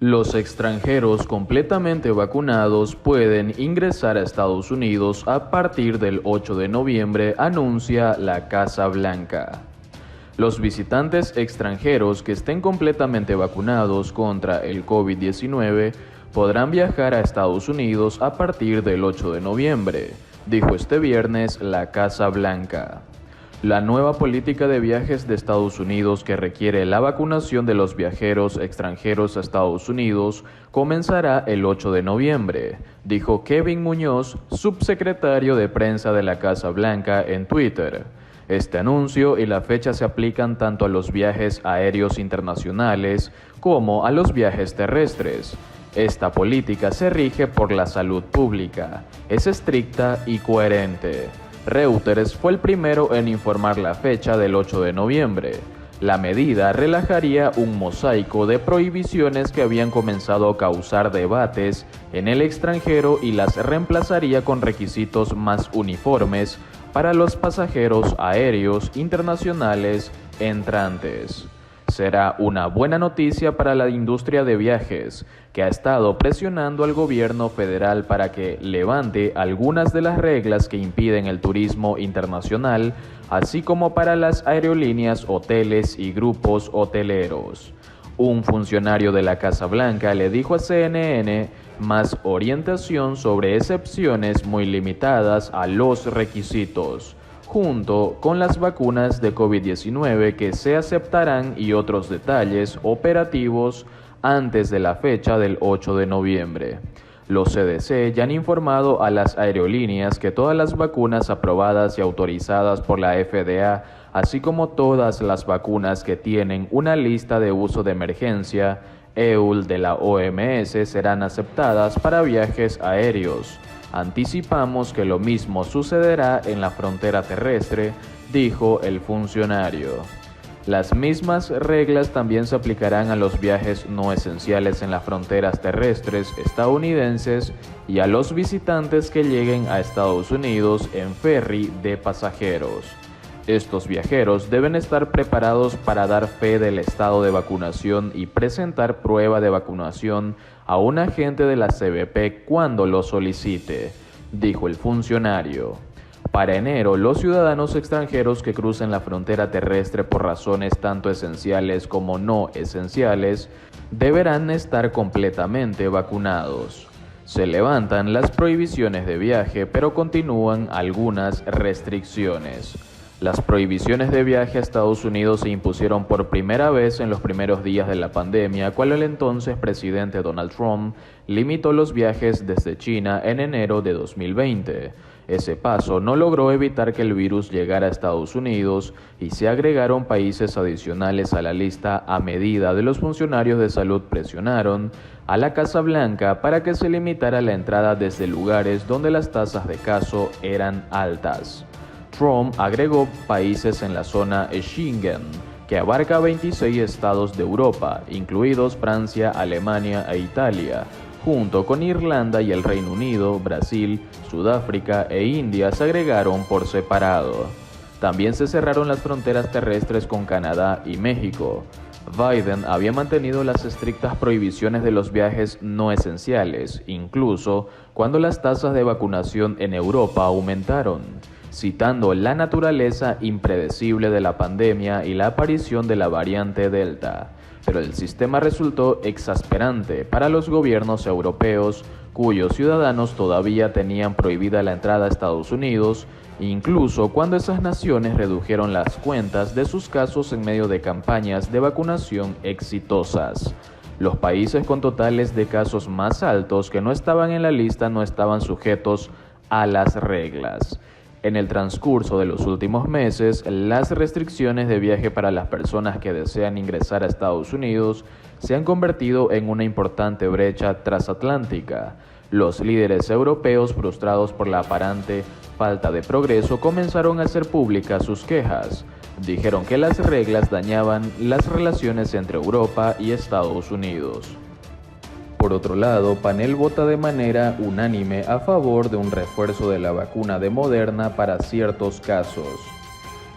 Los extranjeros completamente vacunados pueden ingresar a Estados Unidos a partir del 8 de noviembre, anuncia la Casa Blanca. Los visitantes extranjeros que estén completamente vacunados contra el COVID-19 podrán viajar a Estados Unidos a partir del 8 de noviembre, dijo este viernes la Casa Blanca. La nueva política de viajes de Estados Unidos que requiere la vacunación de los viajeros extranjeros a Estados Unidos comenzará el 8 de noviembre, dijo Kevin Muñoz, subsecretario de prensa de la Casa Blanca en Twitter. Este anuncio y la fecha se aplican tanto a los viajes aéreos internacionales como a los viajes terrestres. Esta política se rige por la salud pública, es estricta y coherente. Reuters fue el primero en informar la fecha del 8 de noviembre. La medida relajaría un mosaico de prohibiciones que habían comenzado a causar debates en el extranjero y las reemplazaría con requisitos más uniformes para los pasajeros aéreos internacionales entrantes. Será una buena noticia para la industria de viajes, que ha estado presionando al gobierno federal para que levante algunas de las reglas que impiden el turismo internacional, así como para las aerolíneas, hoteles y grupos hoteleros. Un funcionario de la Casa Blanca le dijo a CNN más orientación sobre excepciones muy limitadas a los requisitos, junto con las vacunas de COVID-19 que se aceptarán y otros detalles operativos antes de la fecha del 8 de noviembre. Los CDC ya han informado a las aerolíneas que todas las vacunas aprobadas y autorizadas por la FDA, así como todas las vacunas que tienen una lista de uso de emergencia, EUL de la OMS, serán aceptadas para viajes aéreos. Anticipamos que lo mismo sucederá en la frontera terrestre, dijo el funcionario. Las mismas reglas también se aplicarán a los viajes no esenciales en las fronteras terrestres estadounidenses y a los visitantes que lleguen a Estados Unidos en ferry de pasajeros. Estos viajeros deben estar preparados para dar fe del estado de vacunación y presentar prueba de vacunación a un agente de la CBP cuando lo solicite, dijo el funcionario. Para enero, los ciudadanos extranjeros que crucen la frontera terrestre por razones tanto esenciales como no esenciales deberán estar completamente vacunados. Se levantan las prohibiciones de viaje, pero continúan algunas restricciones. Las prohibiciones de viaje a Estados Unidos se impusieron por primera vez en los primeros días de la pandemia, cuando el entonces presidente Donald Trump limitó los viajes desde China en enero de 2020. Ese paso no logró evitar que el virus llegara a Estados Unidos y se agregaron países adicionales a la lista a medida de los funcionarios de salud presionaron a la Casa Blanca para que se limitara la entrada desde lugares donde las tasas de caso eran altas. Trump agregó países en la zona Schengen, que abarca 26 estados de Europa, incluidos Francia, Alemania e Italia, junto con Irlanda y el Reino Unido. Brasil, Sudáfrica e India se agregaron por separado. También se cerraron las fronteras terrestres con Canadá y México. Biden había mantenido las estrictas prohibiciones de los viajes no esenciales, incluso cuando las tasas de vacunación en Europa aumentaron, citando la naturaleza impredecible de la pandemia y la aparición de la variante Delta. Pero el sistema resultó exasperante para los gobiernos europeos, cuyos ciudadanos todavía tenían prohibida la entrada a Estados Unidos, incluso cuando esas naciones redujeron las cuentas de sus casos en medio de campañas de vacunación exitosas. Los países con totales de casos más altos que no estaban en la lista no estaban sujetos a las reglas. En el transcurso de los últimos meses, las restricciones de viaje para las personas que desean ingresar a Estados Unidos se han convertido en una importante brecha transatlántica. Los líderes europeos, frustrados por la aparente falta de progreso, comenzaron a hacer públicas sus quejas. Dijeron que las reglas dañaban las relaciones entre Europa y Estados Unidos. Por otro lado, panel vota de manera unánime a favor de un refuerzo de la vacuna de Moderna para ciertos casos.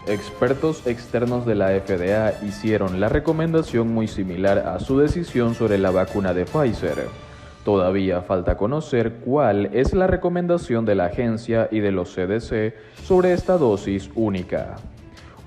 Expertos externos de la FDA hicieron la recomendación muy similar a su decisión sobre la vacuna de Pfizer. Todavía falta conocer cuál es la recomendación de la agencia y de los CDC sobre esta dosis única.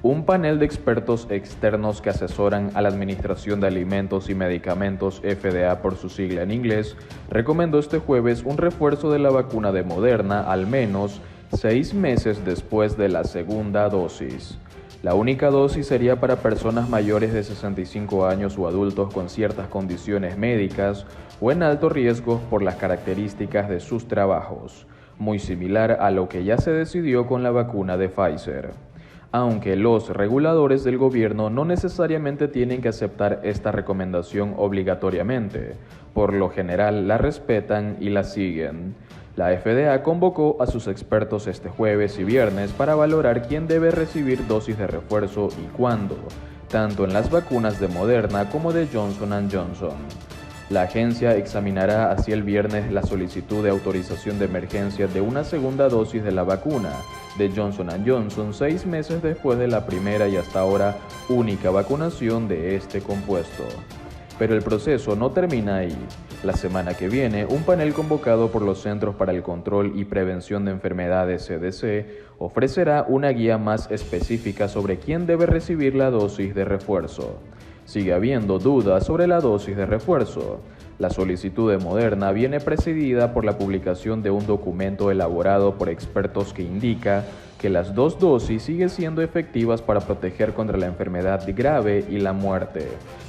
Un panel de expertos externos que asesoran a la Administración de Alimentos y Medicamentos FDA por su sigla en inglés, recomendó este jueves un refuerzo de la vacuna de Moderna al menos 6 meses después de la segunda dosis. La única dosis sería para personas mayores de 65 años o adultos con ciertas condiciones médicas o en alto riesgo por las características de sus trabajos, muy similar a lo que ya se decidió con la vacuna de Pfizer. Aunque los reguladores del gobierno no necesariamente tienen que aceptar esta recomendación obligatoriamente, por lo general la respetan y la siguen. La FDA convocó a sus expertos este jueves y viernes para valorar quién debe recibir dosis de refuerzo y cuándo, tanto en las vacunas de Moderna como de Johnson & Johnson. La agencia examinará así el viernes la solicitud de autorización de emergencia de una segunda dosis de la vacuna de Johnson & Johnson 6 meses después de la primera y hasta ahora única vacunación de este compuesto. Pero el proceso no termina ahí. La semana que viene, un panel convocado por los Centros para el Control y Prevención de Enfermedades CDC ofrecerá una guía más específica sobre quién debe recibir la dosis de refuerzo. Sigue habiendo dudas sobre la dosis de refuerzo. La solicitud de Moderna viene precedida por la publicación de un documento elaborado por expertos que indica que las dos dosis siguen siendo efectivas para proteger contra la enfermedad grave y la muerte.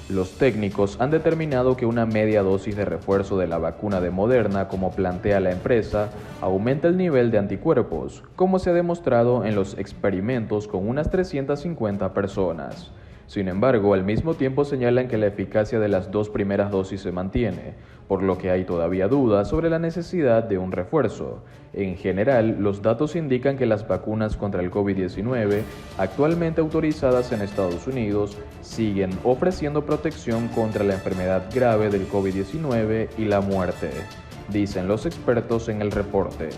Los técnicos han determinado que una media dosis de refuerzo de la vacuna de Moderna, como plantea la empresa, aumenta el nivel de anticuerpos, como se ha demostrado en los experimentos con unas 350 personas. Sin embargo, al mismo tiempo señalan que la eficacia de las dos primeras dosis se mantiene, por lo que hay todavía dudas sobre la necesidad de un refuerzo. En general, los datos indican que las vacunas contra el COVID-19, actualmente autorizadas en Estados Unidos, siguen ofreciendo protección contra la enfermedad grave del COVID-19 y la muerte, dicen los expertos en el reporte.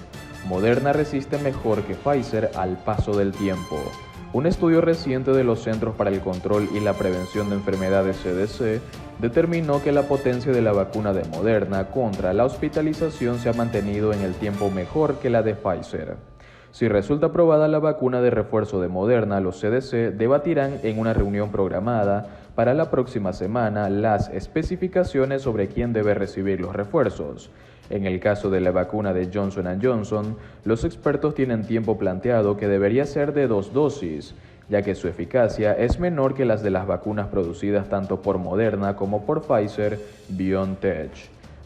Moderna resiste mejor que Pfizer al paso del tiempo. Un estudio reciente de los Centros para el Control y la Prevención de Enfermedades CDC determinó que la potencia de la vacuna de Moderna contra la hospitalización se ha mantenido en el tiempo mejor que la de Pfizer. Si resulta aprobada la vacuna de refuerzo de Moderna, los CDC debatirán en una reunión programada para la próxima semana las especificaciones sobre quién debe recibir los refuerzos. En el caso de la vacuna de Johnson & Johnson, los expertos tienen tiempo planteado que debería ser de 2 dosis, ya que su eficacia es menor que las de las vacunas producidas tanto por Moderna como por Pfizer-BioNTech.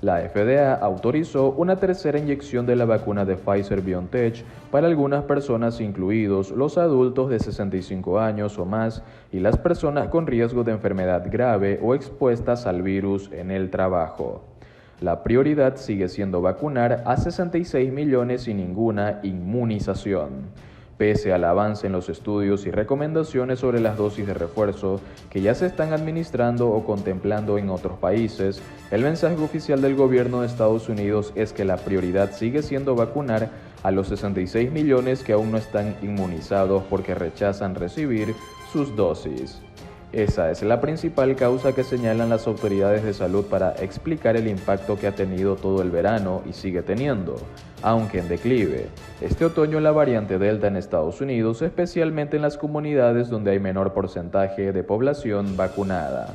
La FDA autorizó una tercera inyección de la vacuna de Pfizer-BioNTech para algunas personas, incluidos los adultos de 65 años o más y las personas con riesgo de enfermedad grave o expuestas al virus en el trabajo. La prioridad sigue siendo vacunar a 66 millones sin ninguna inmunización. Pese al avance en los estudios y recomendaciones sobre las dosis de refuerzo que ya se están administrando o contemplando en otros países, el mensaje oficial del gobierno de Estados Unidos es que la prioridad sigue siendo vacunar a los 66 millones que aún no están inmunizados porque rechazan recibir sus dosis. Esa es la principal causa que señalan las autoridades de salud para explicar el impacto que ha tenido todo el verano y sigue teniendo, aunque en declive, este otoño la variante Delta en Estados Unidos, especialmente en las comunidades donde hay menor porcentaje de población vacunada.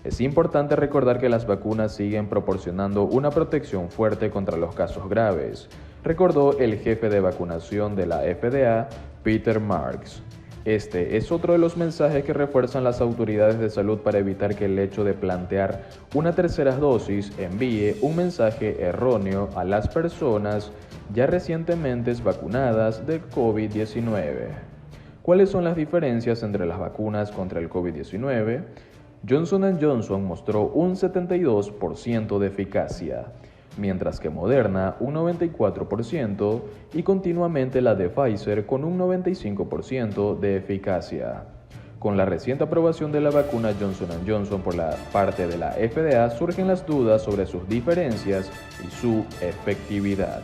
Es importante recordar que las vacunas siguen proporcionando una protección fuerte contra los casos graves, recordó el jefe de vacunación de la FDA, Peter Marks. Este es otro de los mensajes que refuerzan las autoridades de salud para evitar que el hecho de plantear una tercera dosis envíe un mensaje erróneo a las personas ya recientemente vacunadas de COVID-19. ¿Cuáles son las diferencias entre las vacunas contra el COVID-19? Johnson & Johnson mostró un 72% de eficacia, mientras que Moderna un 94% y continuamente la de Pfizer con un 95% de eficacia. Con la reciente aprobación de la vacuna Johnson & Johnson por la parte de la FDA surgen las dudas sobre sus diferencias y su efectividad.